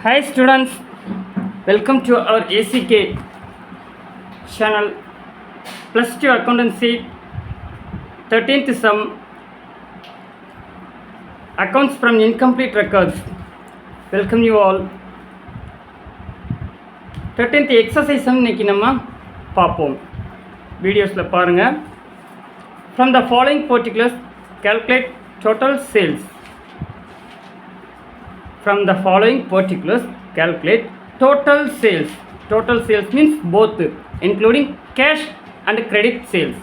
Hi students, welcome to our ACK channel Plus 2 Accountancy 13th sum Accounts from Incomplete Records. Welcome you all. 13th exercise இன்னைக்கு நம்ம பார்ப்போம். வீடியோஸில் பாருங்கள். From the following particulars calculate total sales. From the following particulars calculate total sales. Total sales means both including cash and credit sales.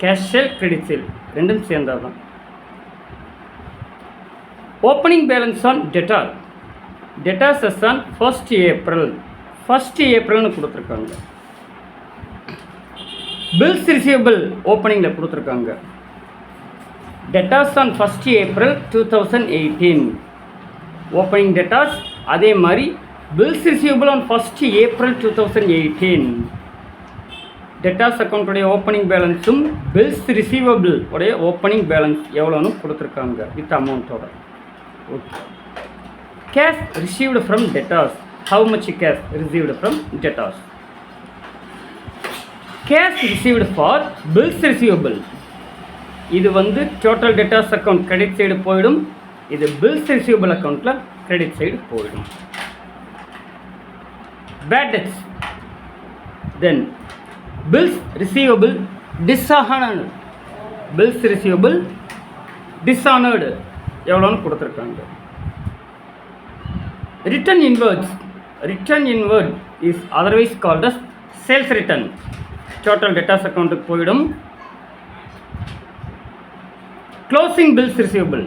Cash sale, credit sale ரெண்டும் சேர்ந்ததான். Opening balance on debtor. Debtors as on 1st April. 1st Aprilனு கொடுத்துருக்காங்க. Bills receivable openingல கொடுத்துருக்காங்க. Debtors on 1st April 2018. Opening debtors அதே மாதிரி bills receivable on 1st April 2018. Debtors account உடைய opening balanceம் bills receivable உடைய opening balance எவ்வளோன்னு கொடுத்துருக்காங்க with amount ஓட. Okay. Cash received from debtors. How much cash received from debtors? Cash received for bills receivable. இது வந்து total debtors account credit side போயிடும். இது bills receivable accountல credit side போயிடும். Bad debts. Then bills receivable dishonored. Bills receivable dishonored எவ்வளோன்னு கொடுத்துருக்காங்க. Return inwards. Return inward is otherwise called as sales return. Total debtors account போயிடும். Closing bills receivable.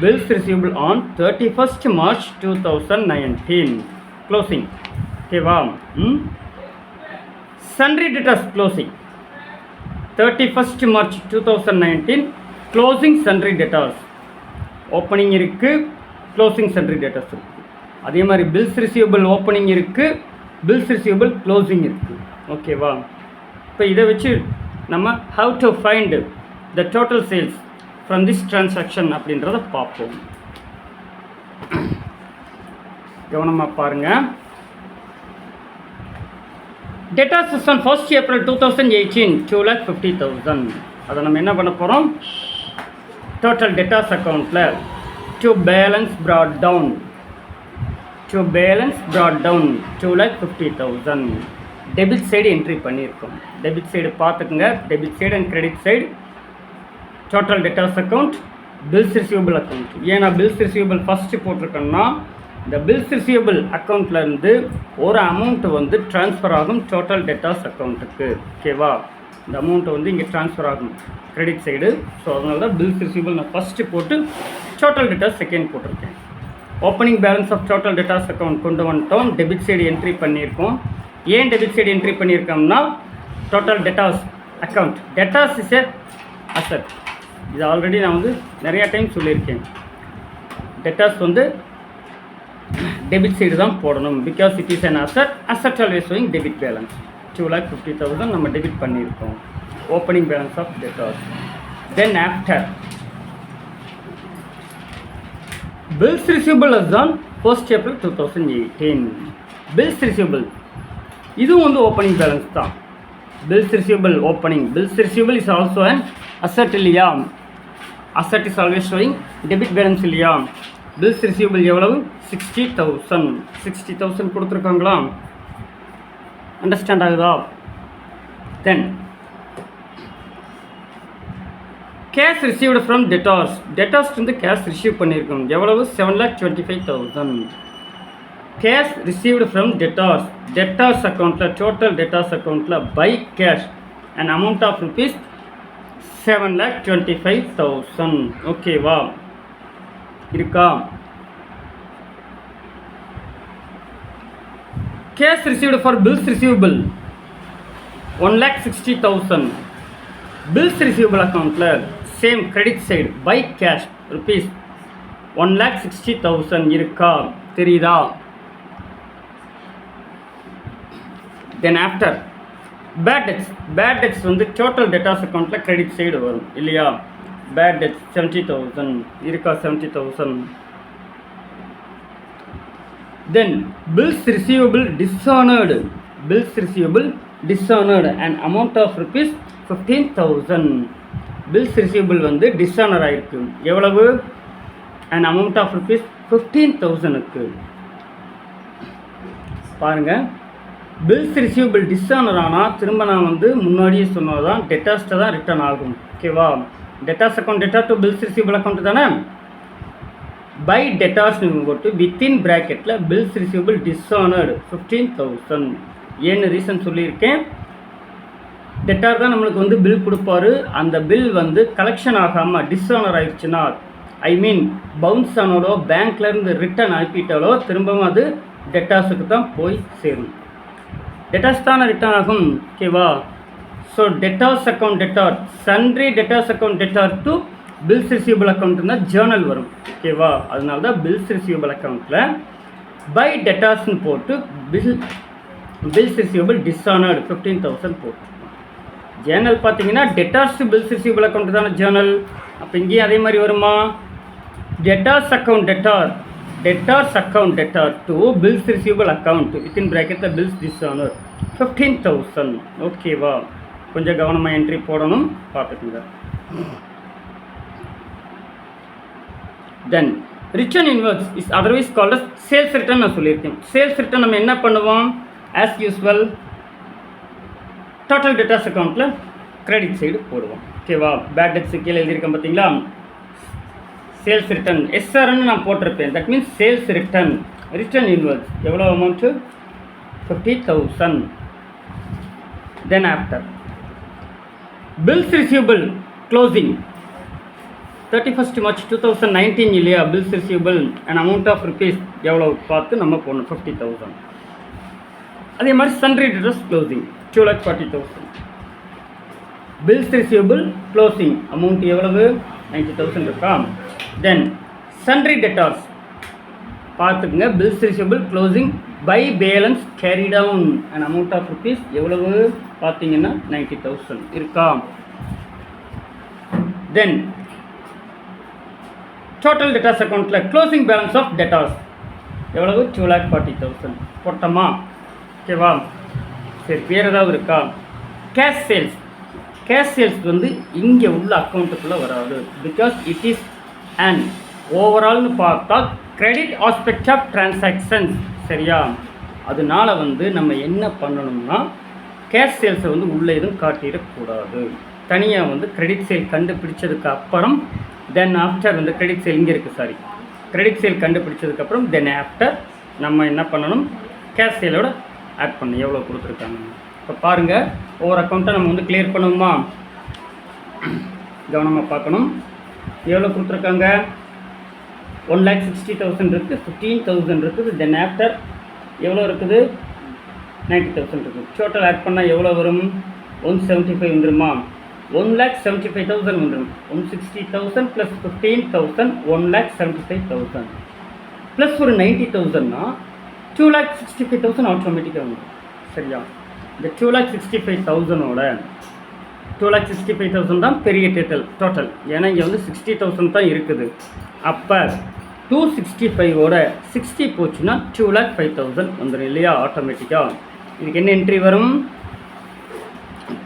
Bills receivable on 31st March 2019. Closing. ஓகேவா? Sundry debtors closing. 31st March 2019. Closing sundry debtors. Opening இருக்கு, closing sundry debtors இருக்கு. அதே மாதிரி bills receivable opening இருக்கு, bills receivable closing இருக்கு. ஓகேவா? இப்போ இதை வச்சு நம்ம how to find the total sales from this transaction அப்படின்றத பார்ப்போம். கவனமாக பாருங்கள். Debtors on 1st April 2018 2,50,000. அதை நம்ம என்ன பண்ண போகிறோம்? Total debtors accountல to balance brought down 2,50,000 debit side entry பண்ணியிருக்கோம். டெபிட் சைடு பார்த்துக்குங்க. Debit side and credit side total debtors account, bills receivable account. ஏன்னா பில்ஸ் ரிசீவபிள் ஃபஸ்ட்டு போட்டிருக்கோன்னா இந்த பில்ஸ் ரிசீவபிள் அக்கௌண்ட்லேருந்து ஒரு அமௌண்ட்டு வந்து ட்ரான்ஸ்ஃபர் ஆகும் டோட்டல் டெட்டாஸ் அக்கௌண்ட்டுக்கு. ஓகேவா? இந்த அமௌண்ட்டை வந்து இங்கே ட்ரான்ஸ்ஃபர் ஆகும் கிரெடிட் சைடு. ஸோ அதனால தான் பில்ஸ் ரிசீவபிள் நான் ஃபஸ்ட்டு போட்டு டோட்டல் டெட்டாஸ் செகண்ட் போட்டிருக்கேன். Opening balance of total debtors account கொண்டு வந்துட்டோம். டெபிட் சைடு என்ட்ரி பண்ணியிருக்கோம். ஏன் டெபிட் சைடு என்ட்ரி பண்ணியிருக்கோம்னா total debtors account, debtors is a asset. இது ஆல்ரெடி நான் வந்து நிறையா டைம் சொல்லியிருக்கேன். டெட்டாஸ் வந்து டெபிட் சைடு தான் போடணும். Because it is an asset. Asset always showing debit balance. 2,50,000 நம்ம டெபிட் பண்ணியிருக்கோம். Opening balance of debtors. Then after bills receivable as on 1st April 2018. bills receivable இதுவும் வந்து ஓப்பனிங் பேலன்ஸ் தான். bills receivable opening. bills receivable is also an asset இல்லையா? asset is always showing debit balance இல்லையா? bills receivable எவ்வளவு? 60,000. 60,000 கொடுத்துருக்காங்களா? Understand ஆகுதா? Then cash received from debtors. Debtors வந்து cash receive பண்ணியிருக்கோம். எவ்வளவு? 7,25,000. Cash received from debtors. Debtors அக்கௌண்ட்டில் total debtors அக்கௌண்ட்டில் by cash and amount of rupees 7,25,000. ஓகேவா? இருக்கா? Cash received for bills receivable 1,60,000. Bills receivable அக்கௌண்ட்டில் same credit side by cash rupees 1,60,000 இருக்கா? தெரியுதா? Then after bad debts. Bad debts வந்து total debtors அக்கௌண்ட்டில் credit side வரும் இல்லையா? பேட் டெட்ஸ் 70,000 இருக்கா? 70,000. Then bills receivable dishonoured, bills receivable dishonoured and amount of rupees 15,000. Bills receivable வந்து dishonour ஆயிருக்கு. எவ்வளவு? அண்ட் அமௌண்ட் ஆஃப் ருபீஸ் 15,000க்கு. பாருங்கள், பில்ஸ் ரிசீவபிள் டிஸ்ஆனர் ஆனால் திரும்ப நான் வந்து முன்னாடியே சொன்னது தான் டெட்டாஸ்ட்டை தான் ரிட்டர்ன் ஆகும். ஓகேவா? Debtors account debtor to bills receivable account தானே. பை டெட்டார்ஸ் போட்டு வித்தின் ப்ராக்கெட்டில் பில்ஸ் ரிசீவபிள் டிஸ்ஆனர்டு 15,000. ஏன்னு ரீசன் சொல்லியிருக்கேன். டெட்டார் தான் நம்மளுக்கு வந்து பில் கொடுப்பாரு. அந்த பில் வந்து கலெக்ஷன் ஆகாமல் டிஸ்ஆனர் ஆயிடுச்சுன்னா, ஐ மீன் பவுன்ஸ் ஆனாலோ பேங்க்லேருந்து ரிட்டர்ன் அனுப்பிட்டாலோ திரும்பவும் அது டெட்டாஸுக்கு தான் போய் சேரும். டெட்டாஸ் தானே ரிட்டர்ன் ஆகும். ஓகேவா? So debtors account debtor, sundry debtors account debtor to bills receivable அக்கௌண்ட்டுன்னா ஜேர்னல் வரும். ஓகேவா? அதனால தான் பில்ஸ் ரிசீவபிள் அக்கௌண்ட்டில் பை டெட்டாஸ்ன்னு போட்டு பில்ஸ் ரிசீவபிள் டிஸ்ஆனர்டு 15,000 போட்டு. ஜேர்னல் பார்த்தீங்கன்னா debtors to bills receivable account தானே ஜேர்னல். அப்போ இங்கேயும் அதே மாதிரி வருமா? Debtors account debtor, debtors account debtor to bills receivable account within ப்ராக்கெட்டில் பில்ஸ் டிஸ்ஆனர் 15,000. ஓகேவா? கொஞ்சம் கவனமாக என்ட்ரி போடணும், பார்த்துக்குங்க. Then return inverse is otherwise called as sales return. நான் சொல்லியிருக்கேன். சேல்ஸ் ரிட்டர்ன் நம்ம என்ன பண்ணுவோம்? ஆஸ் யூஸ்வல் டோட்டல் டெட்டாஸ் அக்கௌண்ட்டில் கிரெடிட் சைடு போடுவோம். ஓகேவா? பேட் டெட்ஸு கீழே எழுதியிருக்கேன் பார்த்தீங்களா? சேல்ஸ் ரிட்டர்ன் எஸ்ஆர்ன்னு நான் போட்டிருப்பேன். That means sales return. Return inwards எவ்வளோ amount? 50,000. Then after bills receivable closing 31st March 2019 இல்லையா? Bills receivable and amount of rupees எவ்வளோ பார்த்து நம்ம போடணும், 50,000. அதே மாதிரி sundry debtors closing 2,40,000. Bills receivable closing amount எவ்வளவு? 90,000 இருக்கா? தென் சன்ட்ரி டெட்டார்ஸ் பார்த்துக்குங்க. Bills receivable closing by balance carry down and amount of rupees எவ்வளவு பார்த்தீங்கன்னா 90,000 இருக்கா? தென் டோட்டல் டெட்டார்ஸ் அக்கௌண்ட்டில் க்ளோசிங் பேலன்ஸ் ஆஃப் டெட்டார்ஸ் எவ்வளவு? 2,40,000 போட்டோமா? ஓகேவா? சரி, வேறு ஏதாவது இருக்கா? Cash sales. கேஷ் சேல்ஸ் வந்து இங்கே உள்ள அக்கௌண்ட்டுக்குள்ளே வராது. பிகாஸ் இட் இஸ் அண்ட் ஓவரால்னு பார்த்தா கிரெடிட் ஆஸ்பெக்ட் ஆஃப் டிரான்சாக்ஷன்ஸ். சரியா? அதனால வந்து நம்ம என்ன பண்ணணும்னா கேஷ் சேல்ஸை வந்து உள்ளே எதுவும் காட்டிடக்கூடாது. தனியாக வந்து கிரெடிட் சேல் கண்டுபிடிச்சதுக்கு அப்புறம் தென் ஆஃப்டர் வந்து கிரெடிட் சேல் இங்கே இருக்குது, சாரி, கிரெடிட் சேல் கண்டுபிடிச்சதுக்கப்புறம் தென் ஆஃப்டர் நம்ம என்ன பண்ணணும்? கேஷ் சேலோட ஆட் பண்ணணும். எவ்வளோ கொடுத்துருக்காங்க இப்போ பாருங்கள். ஒவ்வொரு அக்கௌண்ட்டை நம்ம வந்து கிளியர் பண்ணுவோமா? கவனமாக பார்க்கணும். எவ்வளோ கொடுத்துருக்காங்க? 1,60,000 இருக்குது, 15,000 இருக்குது. தென் ஆஃப்டர் எவ்வளோ இருக்குது? 90,000 இருக்குது. டோட்டல் ஆட் பண்ணால் எவ்வளோ வரும்? 175 வந்துருமா? 1,75,000 வந்துடும். 160,000 ப்ளஸ் 15,000 1,75,000 ப்ளஸ் ஒரு 90,000னா 2,65,000 ஆட்டோமேட்டிக்காக வந்துடும். சரியா? இந்த 2,65,000ஓட 2,65,000 தான் பெரிய டோட்டல். ஏன்னா இங்கே வந்து 60,000 தான் இருக்குது. அப்போ 265ஓட 60 போச்சுன்னா 2,05,000 வந்துடும் இல்லையா? ஆட்டோமேட்டிக்காக. இதுக்கு என்ன என்ட்ரி வரும்?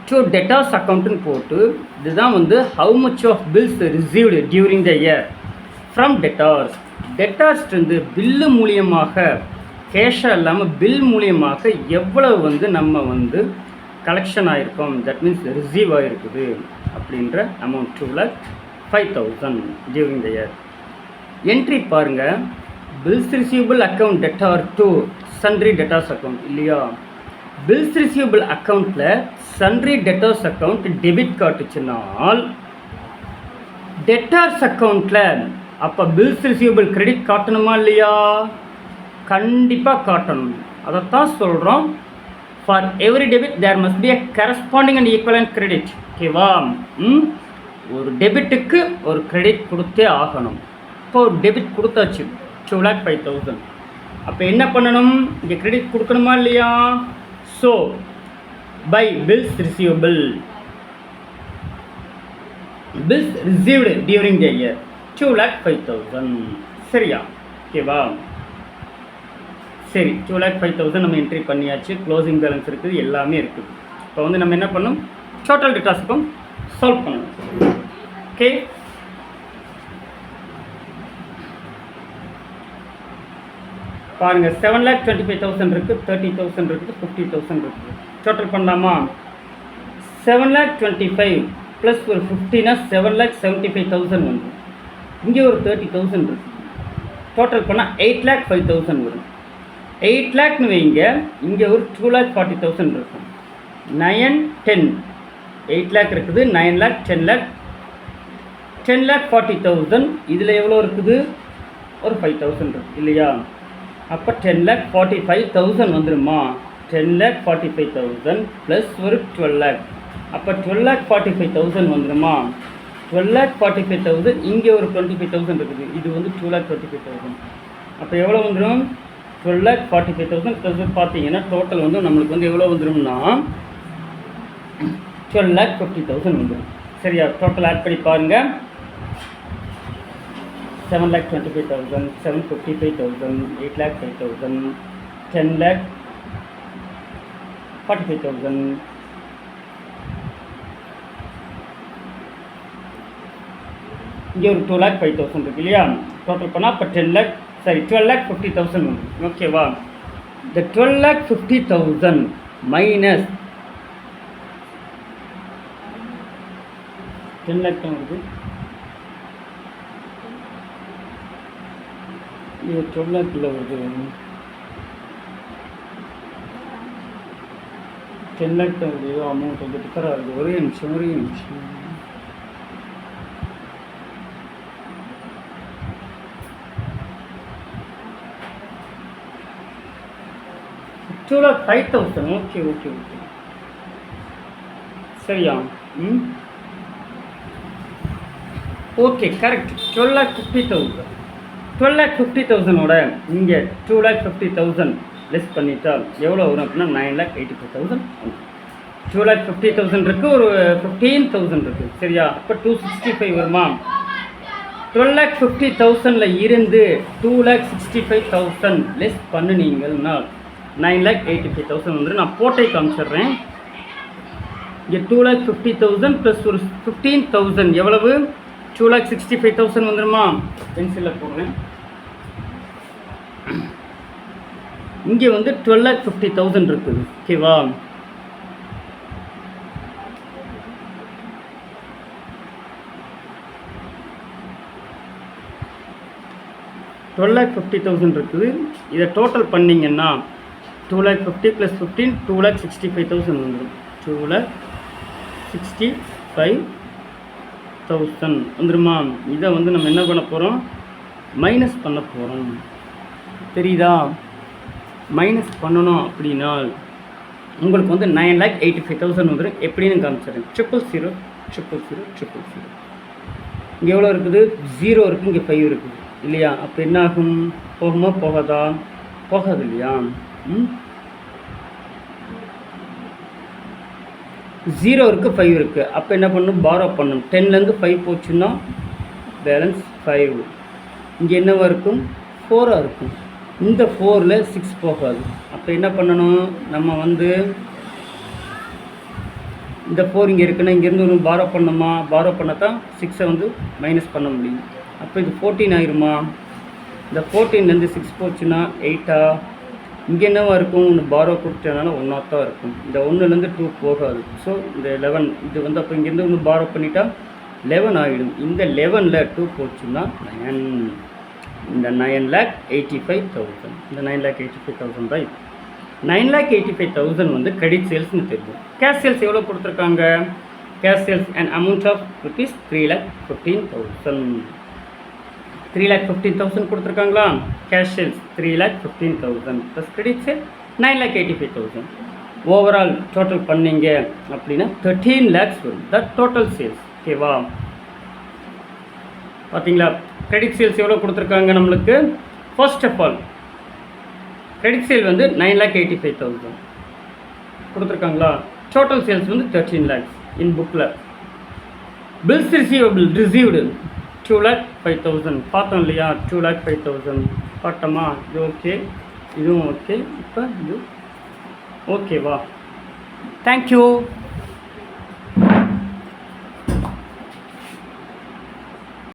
டு டெட்டார்ஸ் அக்கௌண்ட்டுன்னு போட்டு இதுதான் வந்து how much of bills received during the year from debtors. டெட்டார்ஸ்லேருந்து பில்லு மூலியமாக, கேஷாக இல்லாமல் பில் மூலியமாக எவ்வளவு வந்து நம்ம வந்து கலெக்ஷன் ஆகிருக்கோம், தட் மீன்ஸ் ரிசீவ் ஆகிருக்குது அப்படின்ற amount 2,05,000 during the year. Entry பாருங்கள். Bills receivable account debtor to sundry debtors account இல்லையா? பில்ஸ் ரிசீவபிள் அக்கௌண்ட்டில் சன்ட்ரி டெட்டார்ஸ் அக்கௌண்ட் டெபிட் காட்டுச்சுனால் டெட்டார்ஸ் அக்கௌண்ட்டில் அப்போ பில்ஸ் ரிசீவபிள் கிரெடிட் காட்டணுமா இல்லையா? கண்டிப்பாக காட்டணும். அதைத்தான் சொல்கிறோம். For every debit there must be a corresponding and equivalent credit. ஓகேவா? ஒரு டெபிட்டுக்கு ஒரு கிரெடிட் கொடுத்தே ஆகணும். இப்போ ஒரு டெபிட் கொடுத்தாச்சு 2,05,000. அப்போ என்ன பண்ணணும்? இங்கே கிரெடிட் கொடுக்கணுமா இல்லையா? So by bills receivable, bills received during the year 2,05,000. சரியா? ஓகேவா? சரி 2,05,000 நம்ம என்ட்ரி பண்ணியாச்சு. க்ளோசிங் பேலன்ஸ் இருக்குது, எல்லாமே இருக்குது. இப்போ வந்து நம்ம என்ன பண்ணணும், டோட்டல் டெட்டாஸ் அக்கௌண்ட் சால்வ் பண்ணணும். ஓகே, பாருங்கள் 7,25,000 இருக்குது, 30,000 இருக்குது, 50,000 இருக்குது. டோட்டல் பண்ணலாமா? 7,25,000 ப்ளஸ் ஒரு 50னா 7,75,000 வந்து இங்கே ஒரு 30,000 இருக்குது. டோட்டல் பண்ணால் 8,05,000 வரும். 8 லேக்னு வைங்க, இங்கே ஒரு 2,40,000 இருக்கும். 9, 10 8 லேக் இருக்குது, 9 லேக், 10 லேக், 10,40,000. இதில் எவ்வளோ இருக்குது? ஒரு 5,000 இருக்குது இல்லையா? அப்போ 10,45,000 வந்துடுமா? 10,45,000 ப்ளஸ் ஒரு 12 லேக், அப்போ 12,45,000 வந்துடுமா? 12,45,000 இங்கே ஒரு 25,000 இருக்குது, இது வந்து 2,25,000. அப்போ எவ்வளோ வந்துடும்? 12,45,000 ப்ளஸ் பார்த்தீங்கன்னா டோட்டல் வந்து நம்மளுக்கு வந்து எவ்வளோ வந்துடும்னா 12,50,000 வந்துடும். சரியா? டோட்டல் ஆட் பண்ணி பாருங்கள். 7,25,000, 7,55,000, 8,05,000, 10,45,000, இங்கே ஒரு 2,05,000 இருக்கு இல்லையா? டோட்டல் பண்ணால் இப்போ 12,50,000 வந்து ஓகேவா? இந்த 12,50,000 மைனஸ் 10 லேக் தான் வருது. இது 12 லேக்கில் வருது. 10 லேக் தான் வருது. அமௌண்ட் வந்து டிஃபராக இருக்குது. ஒரே நிமிஷம் 2,05,000. ஓகே, சரியா? Okay, correct. 12,50,000. 12,50,000ஓட இங்கே 2,50,000 லெஸ் பண்ணிட்டா எவ்வளோ வரும் அப்படின்னா 9,85,000. 2,50,000 இருக்குது, ஒரு 15,000 இருக்குது. சரியா? அப்போ 265 வருமா? 12,50,000 இருந்து 2,65,000 லெஸ் பண்ணினீங்கன்னா 9,85,000 வந்துடும். நான் போட்டை காமிச்சிடுறேன். இங்கே 2,50,000 ப்ளஸ் ஒரு 15,000 எவ்வளவு? 2,65,000 வந்துடுமா? பென்சிலில் போடுறேன். இங்கே வந்து 12,50,000 இருக்குது. ஓகேவா? $12,50,000 இருக்குது. இதை டோட்டல் பண்ணிங்கன்னா 2,50,000 ப்ளஸ் 15 2,65,000 வந்துடும். 2,65,000 வந்துடுமா? இதை வந்து நம்ம என்ன பண்ண போகிறோம்? மைனஸ் பண்ண போகிறோம். தெரியுதா? மைனஸ் பண்ணணும் அப்படின்னா உங்களுக்கு வந்து 9,85,000 வந்துடும். எப்படின்னு காமிச்சிடுறேன். 0,000,000,000. இங்கே எவ்வளோ இருக்குது? 0 இருக்குது, இங்கே 5 இருக்குது இல்லையா? அப்போ என்ன ஆகும்? போகுமா போகாதா? போகாது இல்லையா? 0 இருக்குது, 5 இருக்குது. அப்போ என்ன பண்ணணும்? பாரோ பண்ணணும். 10லேருந்து 5 போச்சுன்னா பேலன்ஸ் 5. இங்கே என்னவாக இருக்கும்? 4ஆக இருக்கும். இந்த 4ல் 6 போகாது. அப்போ என்ன பண்ணணும்? நம்ம வந்து இந்த 4 இங்கே இருக்குன்னா இங்கேருந்து ஒரு பாரோ பண்ணணுமா? பாரோ பண்ணால் தான் 6ஐ வந்து மைனஸ் பண்ண முடியும். அப்போ இது 14 ஆயிருமா? இந்த 14லேருந்து 6 போச்சுன்னா 8ஆ? இங்கே என்னவாக இருக்கும்? ஒன்று பாரோ கொடுத்ததுனால 1ஆக தான் இருக்கும். இந்த 1லேருந்து 2 போகாது. ஸோ இந்த 11 இது வந்து அப்போ இங்கேருந்து ஒன்று பாரோ பண்ணிட்டா 11 ஆகிடும். இந்த 11ல் 2 போச்சுன்னா 9. இந்த 9,85,000. இந்த 9,85,000 தான் இது. 9,85,000 வந்து கிரெடிட் சேல்ஸ்னு தெரியும். கேஷ் சேல்ஸ் எவ்வளோ கொடுத்துருக்காங்க? Cash sales and amount of rupees 3,15,000. 3,15,000 கொடுத்துருக்காங்களா? Cash sales 3,15,000 plus credit sale 9,85,000. Overall total பண்ணிங்க அப்படின்னா 13 lakhs வரும். That total sales. ஓகேவா? பார்த்தீங்களா? கிரெடிட் சேல்ஸ் எவ்வளோ கொடுத்துருக்காங்க நம்மளுக்கு? First of all credit sale வந்து 9,85,000 கொடுத்துருக்காங்களா? டோட்டல் சேல்ஸ் வந்து 13 lakhs இன் புக்கில். பில்ஸ் ரிசீவ்டு 2,05,000 பார்த்தோம் இல்லையா? 2,05,000 பார்த்தோமா? இது ஓகே. இதுவும் ஓகே. இப்போ இது ஓகேவா? தேங்க்யூ.